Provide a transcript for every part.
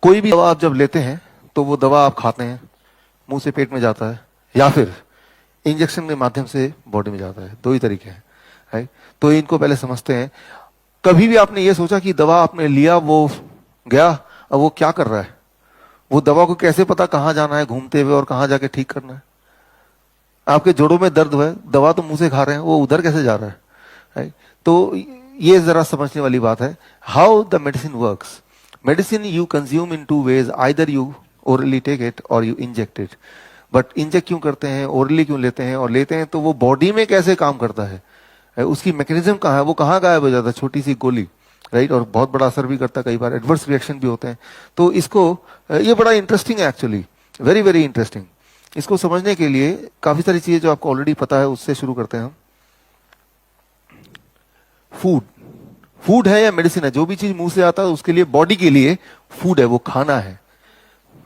कोई भी दवा आप जब लेते हैं तो वो दवा आप खाते हैं, मुंह से पेट में जाता है, या फिर इंजेक्शन के माध्यम से बॉडी में जाता है। दो ही तरीके हैं, राइट। तो इनको पहले समझते हैं। कभी भी आपने ये सोचा कि दवा आपने लिया, वो गया, अब वो क्या कर रहा है? वो दवा को कैसे पता कहाँ जाना है घूमते हुए और कहाँ जाके ठीक करना है? आपके जोड़ों में दर्द है, दवा तो मुंह से खा रहे हैं, वो उधर कैसे जा रहा है, राइट। तो ये जरा समझने वाली बात है। How the medicine works. Medicine you consume in two ways, either you orally take it or you inject it. But inject क्यों करते हैं, ओरली क्यों लेते हैं, और लेते हैं तो वो बॉडी में कैसे काम करता है, उसकी मैकेनिज्म कहाँ है, वो कहाँ गायब हो जाता है, छोटी सी गोली, राइट। और बहुत बड़ा असर भी करता है, कई बार एडवर्स रिएक्शन भी होते हैं। तो इसको, ये बड़ा इंटरेस्टिंग है एक्चुअली, वेरी वेरी इंटरेस्टिंग। इसको समझने के लिए काफी सारी चीजें जो आपको ऑलरेडी पता है उससे शुरू करते हैं हम। फूड, फूड है या मेडिसिन है, जो भी चीज मुंह से आता है उसके लिए, बॉडी के लिए फूड है, वो खाना है,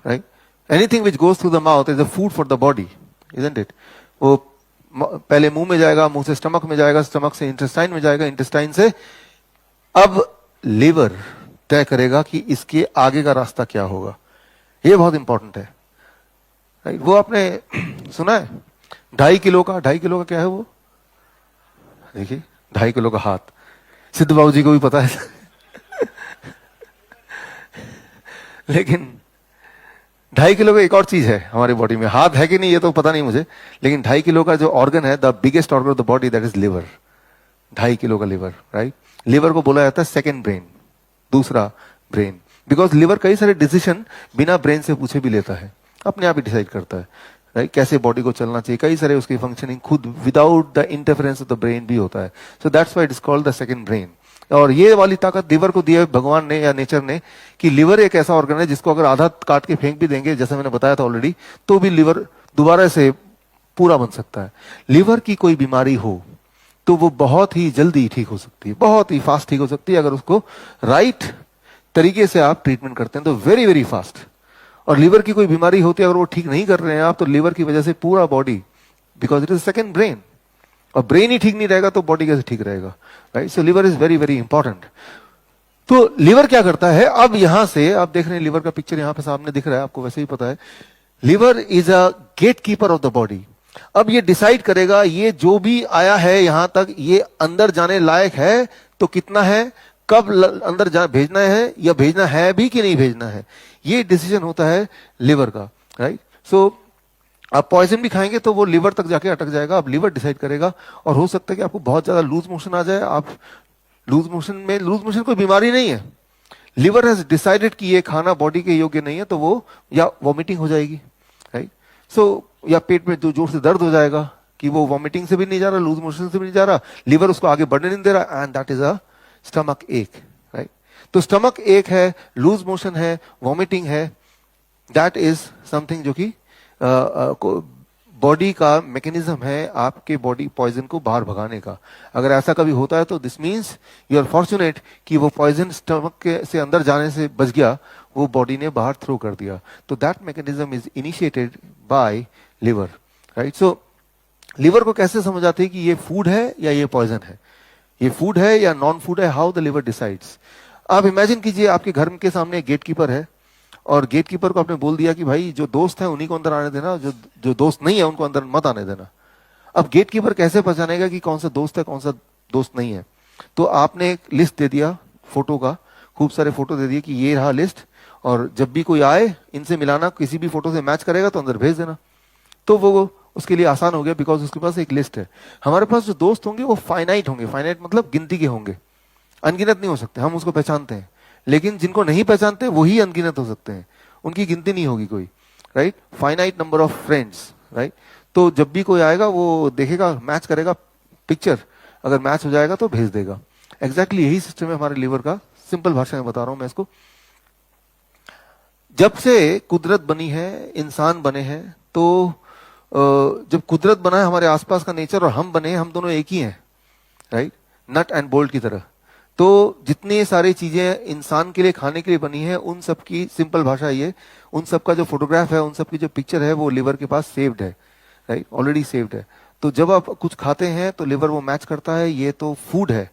right. Anything which goes through the mouth is a food for the body, isn't it. वो पहले मुंह में जाएगा, मुंह से स्टमक में जाएगा, स्टमक से इंटेस्टाइन में जाएगा, इंटेस्टाइन से अब लिवर तय करेगा कि इसके आगे का रास्ता क्या होगा। ये बहुत इंपॉर्टेंट है, राइट। वो आपने सुना है 2.5 किलो का, 2.5 किलो का क्या है वो, देखिए 2.5 किलो का हाथ, सिद्ध बाबू जी को भी पता है लेकिन 2.5 किलो का एक और चीज है हमारी बॉडी में, हाथ है कि नहीं ये तो पता नहीं मुझे, लेकिन 2.5 किलो का जो ऑर्गन है, the biggest organ of the body, that is liver. 2.5 kilo का लिवर, राइट। लिवर को बोला जाता है सेकंड ब्रेन, दूसरा ब्रेन, बिकॉज लिवर कई सारे डिसीजन बिना ब्रेन से पूछे भी लेता है, अपने आप ही डिसाइड करता है, राइट। कैसे बॉडी को चलना चाहिए, कई सारे उसकी फंक्शनिंग खुद without the interference of the brain भी होता है। So that's why it is called the second brain. और ये वाली ताकत लिवर को दी है भगवान ने या नेचर ने, कि लिवर एक ऐसा ऑर्गन है जिसको अगर आधा काट के फेंक भी देंगे, जैसे मैंने बताया था ऑलरेडी, तो भी लिवर दोबारा से पूरा बन सकता है। लिवर की कोई बीमारी हो तो वो बहुत ही जल्दी ठीक हो सकती है, बहुत ही फास्ट ठीक हो सकती है, अगर उसको राइट तरीके से आप ट्रीटमेंट करते हैं तो वेरी वेरी फास्ट। और लिवर की कोई बीमारी होती है, अगर वो ठीक नहीं कर रहे हैं आप, तो लिवर की वजह से पूरा body, because it is second brain, और ब्रेन ही ठीक नहीं रहेगा तो बॉडी कैसे ठीक रहेगा, right. So liver is very very important. तो लिवर क्या करता है, अब यहां से आप देख रहे हैं लिवर का पिक्चर यहां पे सामने दिख रहा है, आपको वैसे ही पता है। Liver is a gatekeeper of the body. अब ये डिसाइड करेगा, ये जो भी आया है यहां तक, ये अंदर जाने लायक है तो कितना है, कब अंदर भेजना है, या भेजना है भी कि नहीं भेजना है, ये डिसीजन होता है लिवर का, राइट। सो आप पॉइजन भी खाएंगे तो वो लिवर तक जाके अटक जाएगा, अब लिवर डिसाइड करेगा। और हो सकता है कि आपको बहुत ज्यादा लूज मोशन आ जाए, आप लूज मोशन कोई बीमारी नहीं है, लिवर हैज डिसाइडेड कि ये खाना बॉडी के योग्य नहीं है, तो वो या वॉमिटिंग हो जाएगी, राइट। सो या पेट में जोर से दर्द हो जाएगा कि वो वॉमिटिंग से भी नहीं जा रहा, लूज मोशन से भी नहीं जा रहा, लिवर उसको आगे बढ़ने नहीं दे रहा, and that is a stomach एक, राइट। तो स्टमक एक है, लूज मोशन है, वॉमिटिंग है, दैट इज समथिंग जो कि बॉडी का मैकेनिज्म है आपके बॉडी पॉइजन को बाहर भगाने का। अगर ऐसा कभी होता है तो this means you are fortunate कि वो पॉइजन स्टमक के से अंदर जाने से बच गया, वो बॉडी ने बाहर थ्रो कर दिया। तो that mechanism is initiated by liver, right. So liver को कैसे समझ आती है कि ये फूड है या ये पॉइजन है, ये फूड है या नॉन फूड है, हाउ द लिवर डिसाइड्स। आप इमेजिन कीजिए आपके घर के सामने एक गेट कीपर है, और गेट कीपर को आपने बोल दिया कि भाई जो दोस्त है उन्हीं को अंदर आने देना, जो दोस्त नहीं है उनको अंदर मत आने देना। अब गेट कीपर कैसे पहचानेगा कि कौन सा दोस्त है कौन सा दोस्त नहीं है? तो आपने एक लिस्ट दे दिया फोटो का, खूब सारे फोटो दे दिए कि ये रहा लिस्ट, और जब भी कोई आए इनसे मिलाना, किसी भी फोटो से मैच करेगा तो अंदर भेज देना। तो वो उसके लिए आसान हो गया, बिकॉज उसके पास एक लिस्ट है। हमारे पास जो दोस्त होंगे वो फाइनाइट होंगे, फाइनाइट मतलब गिनती के होंगे, अनगिनत नहीं हो सकते, हम उसको पहचानते हैं। लेकिन जिनको नहीं पहचानते वही अनगिनत हो सकते हैं, उनकी गिनती नहीं होगी कोई, right. Finite number of friends, right. तो जब भी कोई आएगा वो देखेगा, मैच करेगा पिक्चर, अगर मैच हो जाएगा तो भेज देगा। एग्जैक्टली यही सिस्टम है हमारे लिवर का, सिंपल भाषा में बता रहा हूं मैं इसको। जब से कुदरत बनी है, इंसान बने हैं, तो जब कुदरत बना है, हमारे आसपास का नेचर और हम बने, हम दोनों एक ही हैं, राइट, नट एंड बोल्ट की तरह। तो जितनी सारी चीजें इंसान के लिए खाने के लिए बनी है, उन सब की सिंपल भाषा ये, उन सब का जो फोटोग्राफ है, उन सब की जो पिक्चर है, वो लिवर के पास सेव्ड है, राइट, ऑलरेडी सेव्ड है। तो जब आप कुछ खाते हैं तो लिवर वो मैच करता है, ये तो फूड है,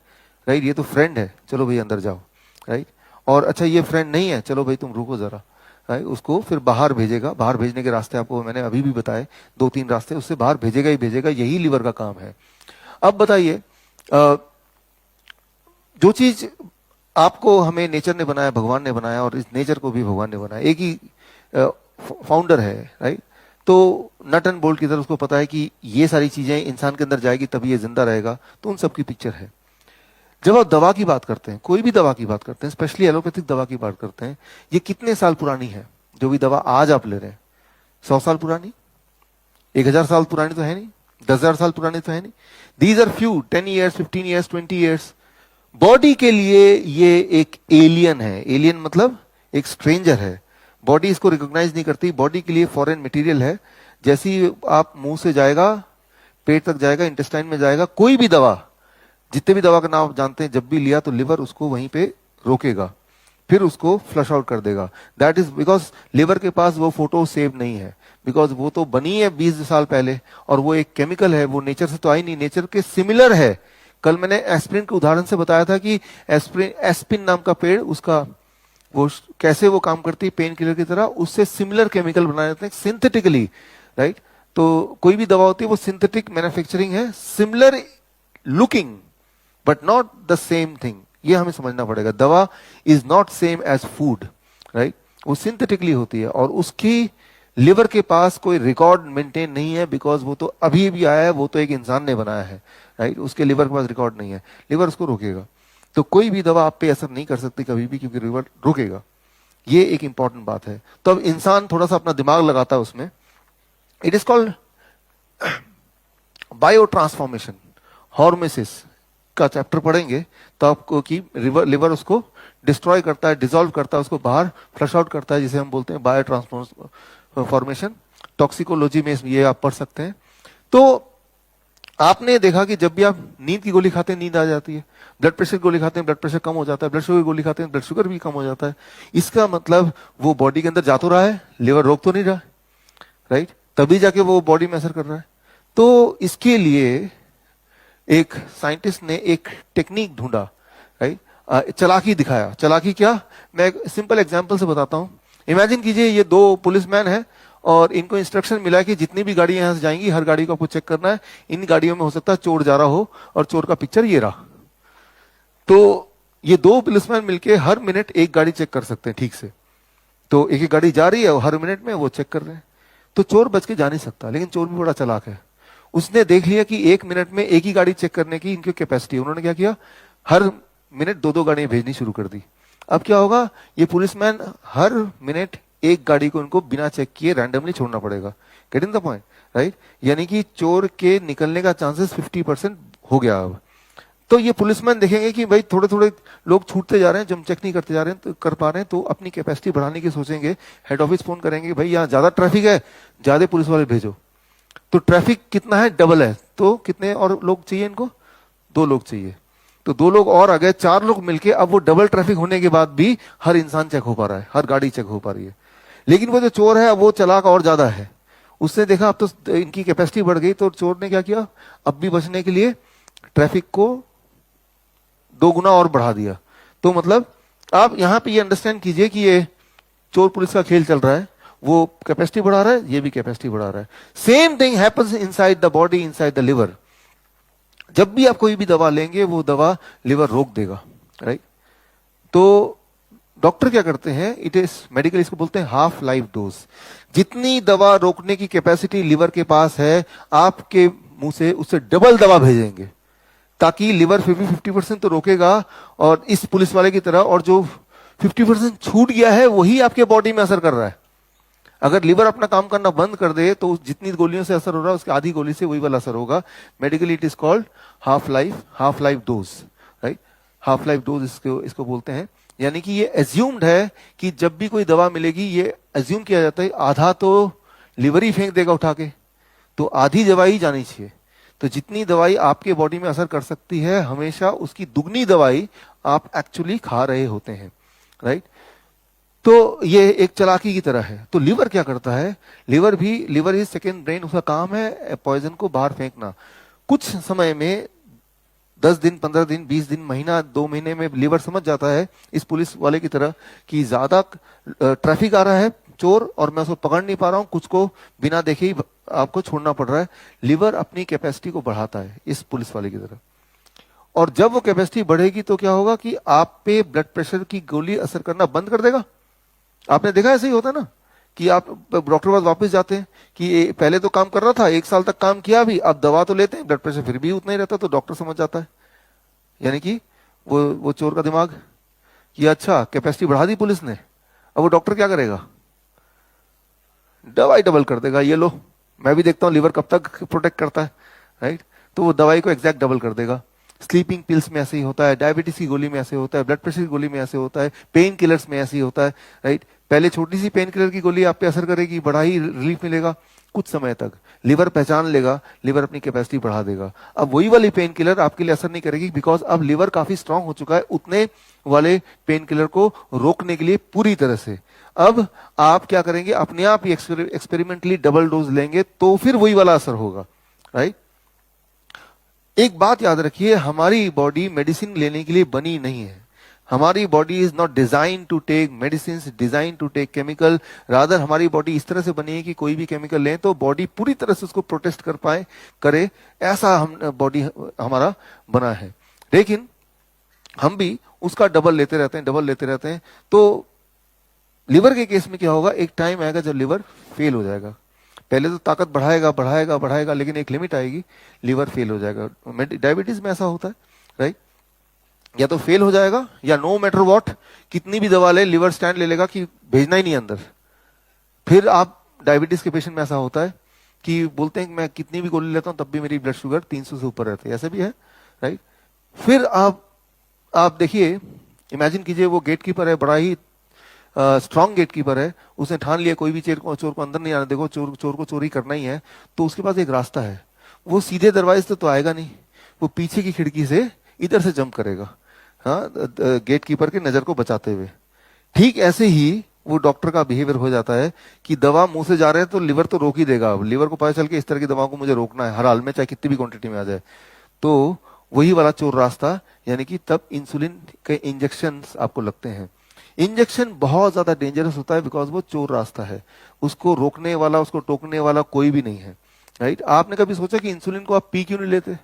राइट, ये तो फ्रेंड है, चलो भाई अंदर जाओ, राइट। और अच्छा ये फ्रेंड नहीं है, चलो भाई तुम रुको जरा, right? उसको फिर बाहर भेजेगा। बाहर भेजने के रास्ते आपको मैंने अभी भी बताए, 2-3 रास्ते, उससे बाहर भेजेगा ही भेजेगा। यही लिवर का काम है। अब बताइए, जो चीज आपको हमें नेचर ने बनाया, भगवान ने बनाया, और इस नेचर को भी भगवान ने बनाया, एक ही फाउंडर है, राइट? तो नट एंड बोल्ट की तरह उसको पता है कि ये सारी चीजें इंसान के अंदर जाएगी तभी ये जिंदा रहेगा। तो उन सब की पिक्चर है। जब आप दवा की बात करते हैं, कोई भी दवा की बात करते हैं, स्पेशली एलोपैथिक दवा की बात करते हैं, ये कितने साल पुरानी है? जो भी दवा आज आप ले रहे हैं, 100 साल पुरानी, 1000 साल पुरानी तो है नहीं, 10,000 साल पुरानी तो है नहीं। These are few, 10 years, 15 years, 20 years. Body के लिए ये एक एलियन है। एलियन मतलब एक स्ट्रेंजर है। बॉडी इसको रिकॉग्नाइज नहीं करती। बॉडी के लिए फॉरेन मटेरियल है। जैसे ही आप मुंह से जाएगा, पेट तक जाएगा, इंटेस्टाइन में जाएगा, कोई भी दवा, जितने भी दवा का नाम आप जानते हैं, जब भी लिया तो लिवर उसको वहीं पे रोकेगा, फिर उसको फ्लश आउट कर देगा। दैट इज बिकॉज लिवर के पास वो फोटो सेव नहीं है, बिकॉज वो तो बनी है 20 साल पहले, और वो एक केमिकल है, वो नेचर से तो आई नहीं, नेचर के सिमिलर है। कल मैंने एस्प्रिन के उदाहरण से बताया था कि एस्पिन नाम का पेड़, उसका वो कैसे वो काम करती है पेन किलर की तरह, उससे सिमिलर केमिकल बनाए जाते हैं सिंथेटिकली, राइट? तो कोई भी दवा होती है वो सिंथेटिक मैन्युफैक्चरिंग है, similar looking but not the same thing. ये हमें समझना पड़ेगा। दवा is not same as food, right? वो सिंथेटिकली होती है, और उसकी लिवर के पास कोई रिकॉर्ड मेंटेन नहीं है, बिकॉज वो तो अभी भी आया है, वो तो एक इंसान ने बनाया है, राइट? उसके लिवर के पास रिकॉर्ड नहीं है। लिवर उसको रोकेगा। तो कोई भी दवा आप पे असर नहीं कर सकती कभी भी, क्योंकि लिवर रुकेगा। ये एक इंपॉर्टेंट बात है। तो अब इंसान थोड़ा सा अपना दिमाग लगाता है उसमें। It is called biotransformation. Hormesis का चैप्टर पढ़ेंगे तो आपको कि लिवर उसको डिस्ट्रॉय करता है, डिसॉल्व करता है, उसको बाहर फ्लश आउट करता है, जिसे हम बोलते हैं बायो ट्रांसफॉर्मेशन। टॉक्सिकोलॉजी में ये आप पढ़ सकते हैं। तो आपने देखा कि जब भी आप नींद की गोली खाते हैं, नींद आ जाती है। ब्लड प्रेशर की गोली खाते हैं, ब्लड प्रेशर कम हो जाता है। ब्लड शुगर की गोली खाते हैं, ब्लड शुगर भी कम हो जाता है। इसका मतलब वो बॉडी के अंदर जा तो रहा है, लिवर रोक तो नहीं रहा, राइट? तभी जाके वो बॉडी में असर कर रहा है। तो इसके लिए एक साइंटिस्ट ने एक टेक्निक ढूंढा, राइट? चलाकी दिखाया। चलाकी क्या? मैं एक सिंपल एग्जांपल से बताता हूं। इमेजिन कीजिए ये 2 पुलिसमैन हैं, और इनको इंस्ट्रक्शन मिला कि जितनी भी गाड़ियां यहां से जाएंगी, हर गाड़ी को आपको चेक करना है। इन गाड़ियों में हो सकता है चोर जा रहा हो, और चोर का पिक्चर ये रहा। तो ये 2 पुलिसमैन मिलके हर मिनट एक गाड़ी चेक कर सकते हैं ठीक से। तो एक एक गाड़ी जा रही है और हर मिनट में वो चेक कर रहे हैं। तो चोर बच के जा नहीं सकता, लेकिन चोर भी बड़ा चालाक है। उसने देख लिया कि 1 मिनट में एक ही गाड़ी चेक करने की इनकी कैपेसिटी है। उन्होंने क्या किया, हर मिनट 2-2 गाड़ियां भेजनी शुरू कर दी। अब क्या होगा, ये पुलिसमैन हर मिनट एक गाड़ी को इनको बिना चेक किए रैंडमली छोड़ना पड़ेगा। Getting the point, right? यानी कि चोर के निकलने का चांसेस 50% हो गया। अब तो ये पुलिसमैन देखेंगे कि भाई थोड़े थोड़े लोग छूटते जा रहे हैं, जो हम चेक नहीं करते जा रहे हैं, तो कर पा रहे हैं, तो अपनी कैपेसिटी बढ़ाने की सोचेंगे। हेड ऑफिस फोन करेंगे, भाई यहाँ ज्यादा ट्रैफिक है, ज्यादा पुलिस वाले भेजो। तो ट्रैफिक कितना है, डबल है, तो कितने और लोग चाहिए इनको? 2 लोग चाहिए। तो 2 लोग और आ गए, 4 लोग मिलके। अब वो डबल ट्रैफिक होने के बाद भी हर इंसान चेक हो पा रहा है, हर गाड़ी चेक हो पा रही है। लेकिन वो जो चोर है वो चालाक और ज्यादा है। उसने देखा अब तो इनकी कैपेसिटी बढ़ गई, तो चोर ने क्या किया, अब भी बचने के लिए ट्रैफिक को 2 गुना और बढ़ा दिया। तो मतलब आप यहां पे ये अंडरस्टैंड कीजिए कि ये चोर पुलिस का खेल चल रहा है। वो कैपेसिटी बढ़ा रहा है, ये भी कैपेसिटी बढ़ा रहा है। Same thing happens inside the body, inside the liver. जब भी आप कोई भी दवा लेंगे, वो दवा लिवर रोक देगा, राइट? तो डॉक्टर क्या करते हैं, इट इज मेडिकल, इसको बोलते हैं हाफ लाइफ डोज। जितनी दवा रोकने की कैपेसिटी लिवर के पास है, आपके मुंह से उससे डबल दवा भेजेंगे, ताकि लिवर 50% तो रोकेगा, और इस पुलिस वाले की तरह, और जो 50% छूट गया है वही आपके बॉडी में असर कर रहा है। अगर लिवर अपना काम करना बंद कर दे, तो जितनी गोलियों से असर हो रहा है उसकी आधी गोली से वही वाला असर होगा। Medically it is called half life dose, right? Half life dose इसको बोलते हैं। यानी कि ये एज्यूम्ड है कि जब भी कोई दवा मिलेगी, ये एज्यूम किया जाता है आधा तो लिवर ही फेंक देगा उठा के, तो आधी दवाई जानी चाहिए। तो जितनी दवाई आपके बॉडी में असर कर सकती है, हमेशा उसकी दुगनी दवाई आप एक्चुअली खा रहे होते हैं, राइट? तो ये एक चालाकी की तरह है। तो लिवर क्या करता है, लिवर इज सेकेंड ब्रेन। उसका काम है पॉइजन को बाहर फेंकना। कुछ समय में 10 दिन, 15 दिन, 20 दिन, महीना, 2 महीने में लिवर समझ जाता है इस पुलिस वाले की तरह कि ज्यादा ट्रैफिक आ रहा है, चोर, और मैं उसको पकड़ नहीं पा रहा हूं, कुछ को बिना देखे ही आपको छोड़ना पड़ रहा है। लिवर अपनी कैपेसिटी को बढ़ाता है इस पुलिस वाले की तरह। और जब वो कैपेसिटी बढ़ेगी तो क्या होगा कि आप पे ब्लड प्रेशर की गोली असर करना बंद कर देगा। आपने देखा ऐसे ही होता है ना कि आप डॉक्टर के पास वापस जाते हैं कि पहले तो काम कर रहा था, 1 साल तक काम किया भी, अब दवा तो लेते हैं, ब्लड प्रेशर फिर भी उतना ही रहता, तो डॉक्टर समझ जाता है, यानी कि वो चोर का दिमाग, कि अच्छा कैपेसिटी बढ़ा दी पुलिस ने, अब वो डॉक्टर क्या करेगा, दवाई डबल कर देगा, ये लो, मैं भी देखता हूं लिवर कब तक प्रोटेक्ट करता है, राइट। तो वो दवाई को एग्जैक्ट डबल कर देगा। स्लीपिंग पिल्स में ऐसे ही होता है, डायबिटीज की गोली में ऐसे होता है, ब्लड प्रेशर की गोली में ऐसे होता है, पेन किलर्स में ऐसे ही होता है, राइट। पहले छोटी सी पेन किलर की गोली आप पे असर करेगी, बड़ा ही रिलीफ मिलेगा, कुछ समय तक लिवर पहचान लेगा, लिवर अपनी कैपेसिटी बढ़ा देगा। अब वही वाली पेन किलर आपके लिए असर नहीं करेगी, बिकॉज अब लिवर काफी स्ट्रांग हो चुका है उतने वाले पेन किलर को रोकने के लिए पूरी तरह से। अब आप क्या करेंगे, अपने आप ही एक्सपेरिमेंटली डबल डोज लेंगे तो फिर वही वाला असर होगा, राइट। एक बात याद रखिए, हमारी बॉडी मेडिसिन लेने के लिए बनी नहीं है। हमारी body is not design to take medicine, design to take chemical. Rather हमारी बॉडी इस तरह से बनी है कि कोई भी केमिकल लें तो बॉडी पूरी तरह से उसको प्रोटेस्ट कर पाए, करे, ऐसा हम बॉडी हमारा बना है। लेकिन हम भी उसका डबल लेते रहते हैं, डबल लेते रहते हैं। तो लिवर के केस में क्या होगा, एक टाइम आएगा जब लिवर फेल हो जाएगा। पहले तो ताकत बढ़ाएगा बढ़ाएगा बढ़ाएगा, लेकिन एक लिमिट आएगी, लिवर फेल हो जाएगा। डायबिटीज में ऐसा होता है, राइट। या तो फेल हो जाएगा, या नो मैटर व्हाट, कितनी भी दवा ले, लिवर स्टैंड ले लेगा कि भेजना ही नहीं अंदर। फिर आप डायबिटीज के पेशेंट में ऐसा होता है कि बोलते हैं कि मैं कितनी भी गोली लेता हूं तब भी मेरी ब्लड शुगर 300 से ऊपर रहती है, ऐसा भी है, राइट। फिर आप देखिए, इमेजिन कीजिए वो गेटकीपर है, बड़ा ही स्ट्रॉन्ग गेटकीपर है, उसने ठान लिया कोई भी चोर को अंदर नहीं आना, देखो चोर को चोरी करना ही है, तो उसके पास एक रास्ता है। वो सीधे दरवाजे से तो आएगा नहीं, वो पीछे की खिड़की से इधर से जंप करेगा, हाँ, गेटकीपर की नजर को बचाते हुए। ठीक ऐसे ही वो डॉक्टर का बिहेवियर हो जाता है कि दवा मुंह से जा रहे हैं तो लिवर तो रोक ही देगा। लिवर को पता चल के इस तरह की दवाओं को मुझे रोकना है हर हाल में, चाहे कितनी भी क्वांटिटी में आ जाए। तो वही वाला चोर रास्ता, यानी कि तब इंसुलिन के इंजेक्शन आपको लगते हैं। इंजेक्शन बहुत ज्यादा डेंजरस होता है, बिकॉज वो चोर रास्ता है, उसको रोकने वाला, उसको टोकने वाला कोई भी नहीं है, राइट। आपने कभी सोचा कि इंसुलिन को आप पी क्यों नहीं लेते?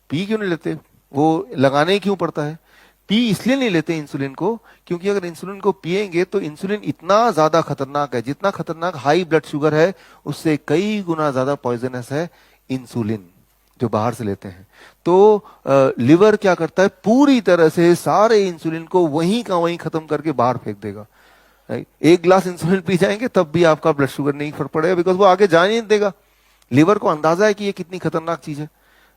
पी क्यों नहीं लेते? वो लगाने ही क्यों पड़ता है? पी इसलिए नहीं लेते इंसुलिन को, क्योंकि अगर इंसुलिन को पिएंगे तो इंसुलिन इतना ज्यादा खतरनाक है, जितना खतरनाक हाई ब्लड शुगर है उससे कई गुना ज्यादा पॉइजनस है इंसुलिन जो बाहर से लेते हैं। तो लिवर क्या करता है, पूरी तरह से सारे इंसुलिन को वहीं का वहीं खत्म करके बाहर फेंक देगा, राइट। 1 ग्लास इंसुलिन पी जाएंगे तब भी आपका ब्लड शुगर नहीं फर्क पड़ेगा, बिकॉज वो आगे जाने नहीं देगा। लिवर को अंदाजा है कि ये कितनी खतरनाक चीज है,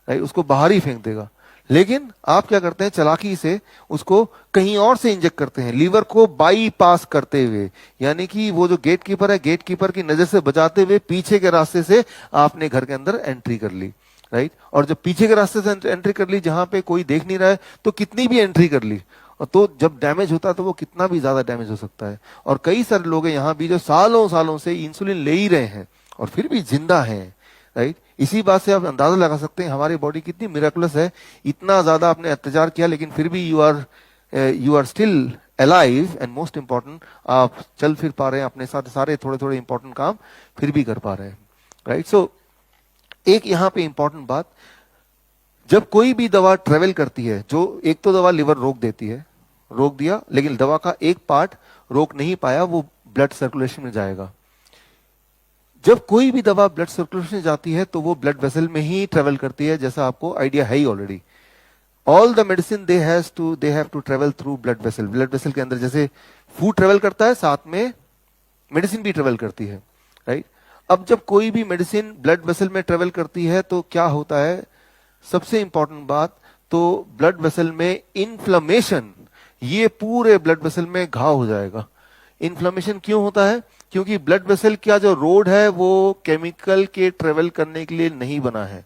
राइट, उसको बाहर ही फेंक देगा। लेकिन आप क्या करते हैं, चालाकी से उसको कहीं और से इंजेक्ट करते हैं, लीवर को बाईपास करते हुए, यानी कि वो जो गेटकीपर है, गेटकीपर की नजर से बचाते हुए पीछे के रास्ते से आपने घर के अंदर एंट्री कर ली, राइट। और जब पीछे के रास्ते से एंट्री कर ली जहां पे कोई देख नहीं रहा है, तो कितनी भी एंट्री कर ली, और तो जब डैमेज होता है तो वो कितना भी ज्यादा डैमेज हो सकता है। और कई सारे लोग हैं यहाँ भी जो सालों सालों से इंसुलिन ले ही रहे हैं और फिर भी जिंदा हैं, राइट। इसी बात से आप अंदाजा लगा सकते हैं हमारी बॉडी कितनी मिरेकलस है। इतना ज्यादा आपने अत्याचार किया लेकिन फिर भी you are still alive, and most important आप चल फिर पा रहे हैं, अपने साथ सारे थोड़े थोड़े इंपॉर्टेंट काम फिर भी कर पा रहे हैं, राइट। सो एक यहां पे इंपॉर्टेंट बात, जब कोई भी दवा ट्रेवल करती है, जो एक तो दवा लिवर रोक देती है, रोक दिया, लेकिन दवा का एक पार्ट रोक नहीं पाया, वो ब्लड सर्कुलेशन में जाएगा। जब कोई भी दवा ब्लड सर्कुलेशन में जाती है तो वो ब्लड वेसल में ही ट्रेवल करती है, जैसा आपको आइडिया है ही already. All the medicine they have to travel through blood vessel. Blood vessel के अंदर जैसे फूड ट्रेवल करता है, साथ में मेडिसिन भी ट्रेवल करती है, राइट। अब जब कोई भी मेडिसिन ब्लड वेसल में ट्रेवल करती है तो क्या होता है, सबसे इंपॉर्टेंट बात, तो ब्लड वेसल में इन्फ्लेमेशन, ये पूरे ब्लड वेसल में घाव हो जाएगा। इन्फ्लेमेशन क्यों होता है? क्योंकि ब्लड वेसल का जो रोड है वो केमिकल के ट्रेवल करने के लिए नहीं बना है,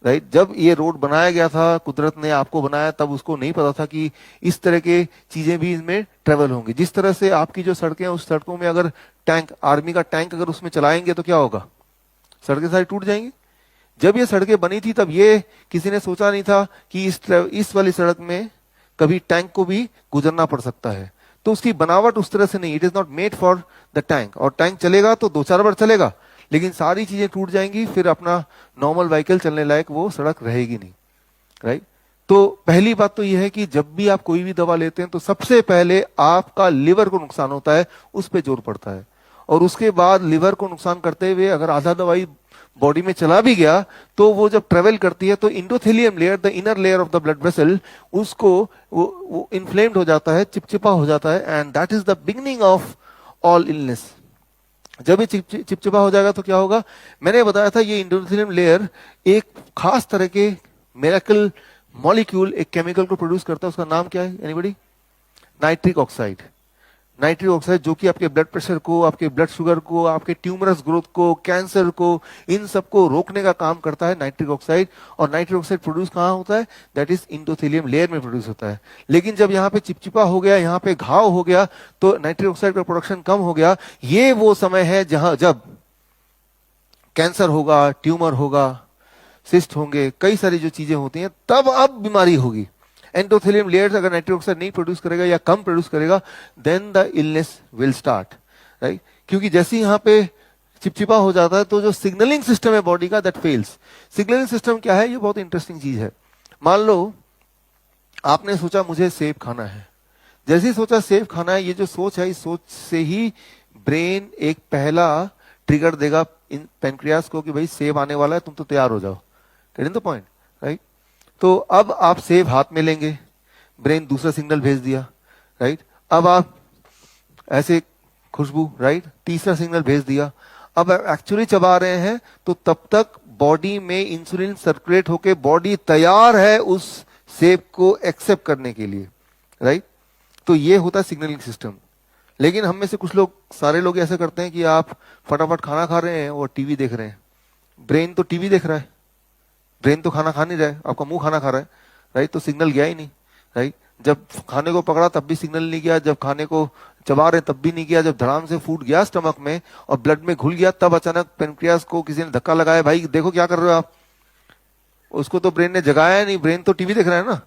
राइट। जब ये रोड बनाया गया था, कुदरत ने आपको बनाया, तब उसको नहीं पता था कि इस तरह के चीजें भी इसमें ट्रेवल होंगी। जिस तरह से आपकी जो सड़कें हैं, उस सड़कों में अगर टैंक, आर्मी का टैंक अगर उसमें चलाएंगे तो क्या होगा, सड़कें सारी टूट जाएंगी। जब ये सड़कें बनी थी तब ये किसी ने सोचा नहीं था कि इस वाली सड़क में कभी टैंक को भी गुजरना पड़ सकता है। तो उसकी बनावट उस तरह से नहीं, it is not made for the tank. और टैंक चलेगा तो 2-4 बार चलेगा, लेकिन सारी चीजें टूट जाएंगी, फिर अपना नॉर्मल व्हीकल चलने लायक वो सड़क रहेगी नहीं, राइट। तो पहली बात तो यह है कि जब भी आप कोई भी दवा लेते हैं तो सबसे पहले आपका लिवर को नुकसान होता है, उस पर जोर पड़ता है। और उसके बाद लिवर को नुकसान करते हुए अगर आधा दवाई बॉडी में चला भी गया तो वो जब ट्रेवल करती है तो endothelium layer, the inner layer of the blood vessel, उसको वो इन्फ्लेम्ड हो जाता है, चिपचिपा हो जाता है, and that is the beginning of all illness. जब ये चिपचिपा हो जाएगा तो क्या होगा, मैंने बताया था ये इंडोथेलियम लेयर एक खास तरह के मिरेकल मॉलिक्यूल, एक केमिकल को प्रोड्यूस करता है। उसका नाम क्या है anybody? Nitric oxide. Nitric oxide जो कि आपके ब्लड प्रेशर को, आपके ब्लड शुगर को, आपके ट्यूमरस ग्रोथ को, कैंसर को, इन सबको रोकने का काम करता है नाइट्रिक ऑक्साइड। और नाइट्रिक ऑक्साइड प्रोड्यूस कहाँ होता है? दैट इज इंडोथेलियम लेयर में प्रोड्यूस होता है। लेकिन जब यहाँ पे चिपचिपा हो गया, यहाँ पे घाव हो गया, तो नाइट्रिक ऑक्साइड का प्रोडक्शन कम हो गया। ये वो समय है जहां जब कैंसर होगा, ट्यूमर होगा, सिस्ट होंगे, कई सारी जो चीजें होती हैं, तब अब बीमारी होगी। एंडोथेलियम लेयर्स अगर नाइट्रिक ऑक्साइड नहीं प्रोड्यूस करेगा या कम प्रोड्यूस करेगा, then the illness will start, right. क्योंकि जैसे ही यहाँ पे चिपचिपा हो जाता है तो जो सिग्नलिंग सिस्टम है बॉडी का, दैट फेल्स। सिग्नलिंग सिस्टम क्या है? ये बहुत इंटरेस्टिंग चीज है। मान लो आपने सोचा मुझे सेब खाना है, जैसे ही सोचा सेब खाना है, ये जो सोच है, इस सोच से ही ब्रेन एक पहला ट्रिगर देगा इन पेनक्रियास को कि भाई सेब आने वाला है, तुम तो तैयार हो जाओ। Getting the point, right. तो अब आप सेब हाथ में लेंगे, ब्रेन दूसरा सिग्नल भेज दिया, राइट। अब आप ऐसे खुशबू, राइट, तीसरा सिग्नल भेज दिया। अब एक्चुअली चबा रहे हैं तो तब तक बॉडी में इंसुलिन सर्कुलेट होके बॉडी तैयार है उस सेब को एक्सेप्ट करने के लिए, राइट। तो ये होता है सिग्नलिंग सिस्टम। लेकिन हम में से कुछ लोग, सारे लोग ऐसा करते हैं कि आप फटाफट खाना खा रहे हैं और टीवी देख रहे हैं। ब्रेन तो टीवी देख रहा है, ब्रेन तो खाना खा नहीं रहा है, आपका मुंह खाना खा रहा है, राइट। तो सिग्नल गया ही नहीं, राइट। जब खाने को पकड़ा तब भी सिग्नल नहीं गया, जब खाने को चबा रहे तब भी नहीं गया, जब धड़ाम से फूड गया स्टमक में और ब्लड में घुल गया, तब अचानक पेनक्रियास को किसी ने धक्का लगाया, भाई देखो क्या कर रहे हो आप। उसको तो ब्रेन ने जगाया नहीं, ब्रेन तो टीवी देख रहा है ना,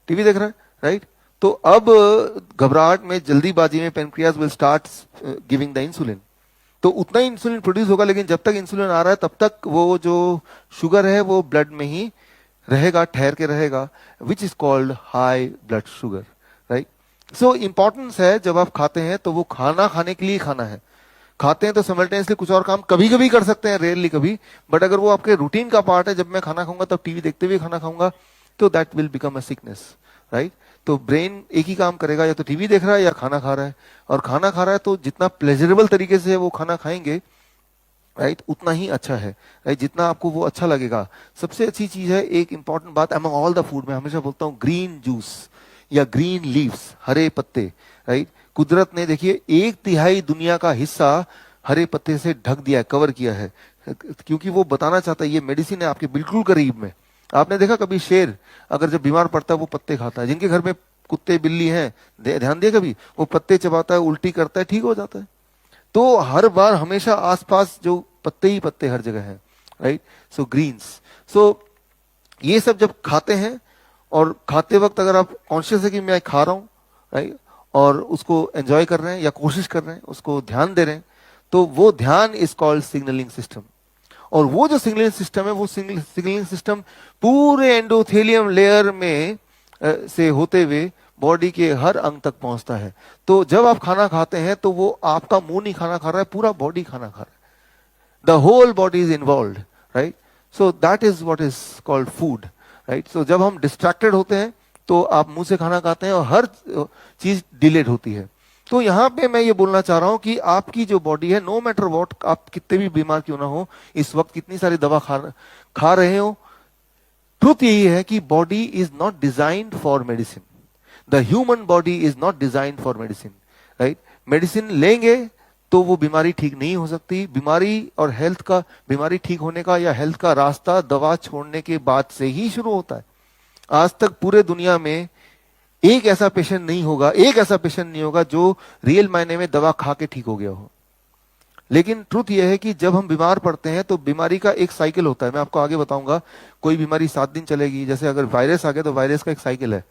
टीवी देख रहा है, राइट। तो अब घबराहट में, जल्दीबाजी में pancreas will start giving the insulin. तो उतना ही इंसुलिन प्रोड्यूस होगा, लेकिन जब तक इंसुलिन आ रहा है तब तक वो जो शुगर है वो ब्लड में ही रहेगा, ठहर के रहेगा, which is called high blood sugar, right. So importance है, जब आप खाते हैं तो वो खाना खाने के लिए खाना है। खाते हैं तो सिमल्टेनियसली कुछ और काम कभी कभी कर सकते हैं, रेयरली कभी, बट अगर वो आपके रूटीन का पार्ट है, जब मैं खाना खाऊंगा तब टीवी देखते हुए खाना खाऊंगा, तो that will become a sickness, right. तो ब्रेन एक ही काम करेगा, या तो टीवी देख रहा है या खाना खा रहा है। और खाना खा रहा है तो जितना प्लेजरेबल तरीके से वो खाना खाएंगे, राइट, उतना ही अच्छा है, राइट, जितना आपको वो अच्छा लगेगा। सबसे अच्छी चीज है, एक इंपॉर्टेंट बात अमंग ऑल द फूड, मैं हमेशा बोलता हूँ ग्रीन जूस या ग्रीन लीव्स, हरे पत्ते, राइट। कुदरत ने देखिए 1/3 दुनिया का हिस्सा हरे पत्ते से ढक दिया है, कवर किया है, क्योंकि वो बताना चाहता है ये मेडिसिन है आपके बिल्कुल करीब में। आपने देखा कभी शेर अगर जब बीमार पड़ता है वो पत्ते खाता है? जिनके घर में कुत्ते बिल्ली हैं, ध्यान दिए कभी, वो पत्ते चबाता है, उल्टी करता है, ठीक हो जाता है। तो हर बार हमेशा आसपास जो पत्ते ही पत्ते हर जगह हैं, राइट। सो ग्रीन्स, सो ये सब जब खाते हैं, और खाते वक्त अगर आप कॉन्शियस है कि मैं खा रहा हूं, राइट, और उसको एंजॉय कर रहे हैं या कोशिश कर रहे हैं, उसको ध्यान दे रहे हैं, तो वो ध्यान इज कॉल्ड सिग्नलिंग सिस्टम। और वो जो सिग्नलिंग सिस्टम है, वो सिग्नलिंग सिस्टम पूरे एंडोथेलियम लेयर में से होते हुए बॉडी के हर अंग तक पहुंचता है। तो जब आप खाना खाते हैं तो वो आपका मुंह नहीं खाना खा रहा है, पूरा बॉडी खाना खा रहा है, the whole body is involve, right. So that is what is called food, right. So जब हम डिस्ट्रैक्टेड होते हैं तो आप मुंह से खाना खाते हैं और हर चीज डिलेड होती है। तो यहां पे मैं ये बोलना चाह रहा हूं कि आपकी जो बॉडी है, नो मैटर व्हाट, आप कितने भी बीमार क्यों ना हो, इस वक्त कितनी सारी दवा खा रहे हो, ट्रुथ यही है कि body is not designed for medicine. The human body is not designed for medicine, right. Medicine लेंगे तो वो बीमारी ठीक नहीं हो सकती। बीमारी और हेल्थ का, बीमारी ठीक होने का या हेल्थ का रास्ता दवा छोड़ने के बाद से ही शुरू होता है। आज तक पूरे दुनिया में एक ऐसा पेशेंट नहीं होगा जो रियल मायने में दवा खा के ठीक हो गया हो। लेकिन ट्रुथ यह है कि जब हम बीमार पड़ते हैं तो बीमारी का एक साइकिल होता है। मैं आपको आगे बताऊंगा। कोई बीमारी 7 दिन चलेगी, जैसे अगर वायरस आ गया तो वायरस का एक साइकिल है।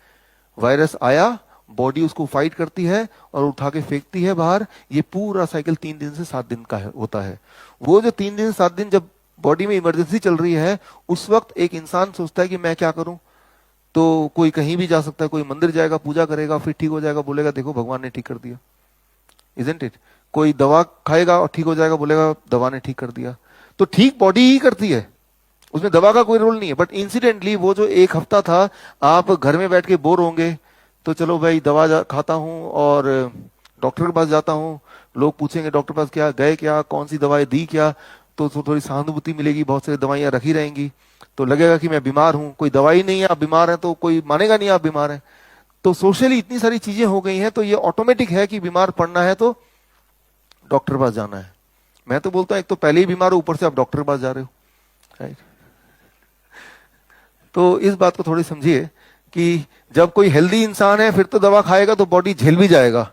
वायरस आया, बॉडी उसको फाइट करती है और उठा के फेंकती है बाहर। ये पूरा साइकिल 3 दिन से 7 दिन का होता है। वो जो 3 दिन 7 दिन जब बॉडी में इमरजेंसी चल रही है, उस वक्त एक इंसान सोचता है कि मैं क्या करूं। तो कोई कहीं भी जा सकता है, कोई मंदिर जाएगा, पूजा करेगा, फिर ठीक हो जाएगा, बोलेगा देखो भगवान ने ठीक कर दिया, इजंट इट। कोई दवा खाएगा और ठीक हो जाएगा, बोलेगा दवा ने ठीक कर दिया। तो ठीक बॉडी ही करती है, उसमें दवा का कोई रोल नहीं है। बट इंसिडेंटली वो जो एक हफ्ता था, आप घर में बैठ के बोर होंगे, तो चलो भाई दवा खाता हूं और डॉक्टर के पास जाता हूं। लोग पूछेंगे डॉक्टर के पास क्या गए, क्या कौन सी दवाई दी क्या, तो थोड़ी सहानुभूति मिलेगी, बहुत सारी दवाइयां रखी रहेंगी, तो लगेगा कि मैं बीमार हूं। कोई दवाई नहीं है, आप बीमार हैं, तो कोई मानेगा नहीं आप बीमार हैं। तो सोशली इतनी सारी चीजें हो गई हैं, तो ये ऑटोमेटिक है कि बीमार पड़ना है तो डॉक्टर के पास जाना है। मैं तो बोलता हूं एक तो पहले ही बीमार हो, ऊपर से आप डॉक्टर के पास जा रहे हो, राइट। तो इस बात को थोड़ी समझिए कि जब कोई हेल्दी इंसान है फिर तो दवा खाएगा तो बॉडी झेल भी जाएगा।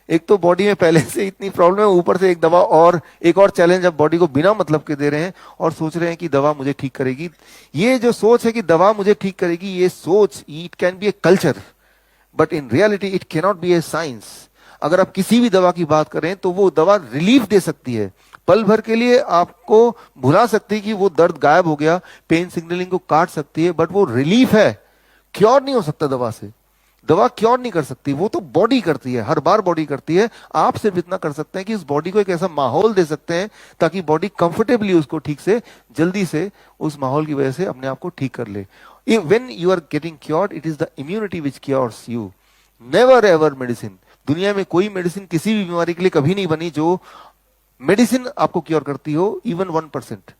एक तो बॉडी में पहले से इतनी प्रॉब्लम है, ऊपर से एक दवा और एक और चैलेंज आप बॉडी को बिना मतलब के दे रहे हैं और सोच रहे हैं कि दवा मुझे ठीक करेगी। ये जो सोच है कि दवा मुझे ठीक करेगी, ये सोच it can be a culture, but in reality it cannot be A science. अगर आप किसी भी दवा की बात करें तो वो दवा रिलीफ दे सकती है, पल भर के लिए आपको भुला सकती है कि वो दर्द गायब हो गया, पेन सिग्नलिंग को काट सकती है, बट वो रिलीफ है, क्योर नहीं हो सकता दवा से। दवा क्योर नहीं कर सकती, वो तो बॉडी करती है, हर बार बॉडी करती है। आप सिर्फ इतना कर सकते हैं कि उस बॉडी को एक ऐसा माहौल दे सकते हैं ताकि बॉडी कंफर्टेबली उसको ठीक से जल्दी से उस माहौल की वजह से अपने आप को ठीक कर ले। When you are getting cured, it is the immunity which cures you, never ever medicine. दुनिया में कोई मेडिसिन किसी भी बीमारी के लिए कभी नहीं बनी जो मेडिसिन आपको क्योर करती हो, इवन 1%।